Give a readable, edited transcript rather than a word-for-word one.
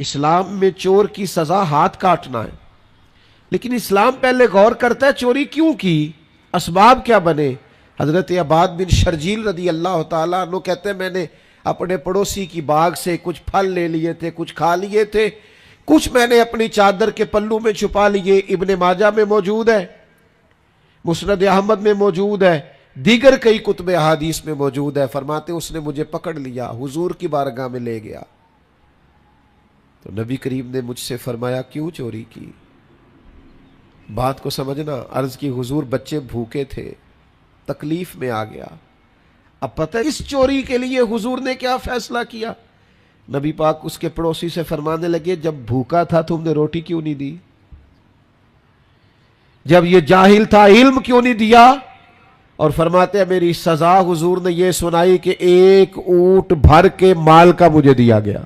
इस्लाम में चोर की सजा हाथ काटना है, लेकिन इस्लाम पहले गौर करता है चोरी क्यों की, असबाब क्या बने। हजरत अबाद बिन शर्जील रदी अल्लाह ताला अन्हु कहते हैं मैंने अपने पड़ोसी की बाग से कुछ फल ले लिए थे, कुछ खा लिए थे, कुछ मैंने अपनी चादर के पल्लू में छुपा लिए। इब्ने माजा में मौजूद है, मुस्नद अहमद में मौजूद है, दीगर कई कुतुब अहादीस में मौजूद है। फरमाते उसने मुझे पकड़ लिया, हुजूर की बारगाह में ले गया, तो नबी करीम ने मुझसे फरमाया क्यों चोरी की। बात को समझना। अर्ज की हुजूर बच्चे भूखे थे, तकलीफ में आ गया। अब पता है इस चोरी के लिए हुजूर ने क्या फैसला किया। नबी पाक उसके पड़ोसी से फरमाने लगे जब भूखा था तुमने रोटी क्यों नहीं दी, जब ये जाहिल था इल्म क्यों नहीं दिया। और फरमाते हैं मेरी सजा हुजूर ने यह सुनाई कि एक ऊंट भर के माल का मुझे दिया गया।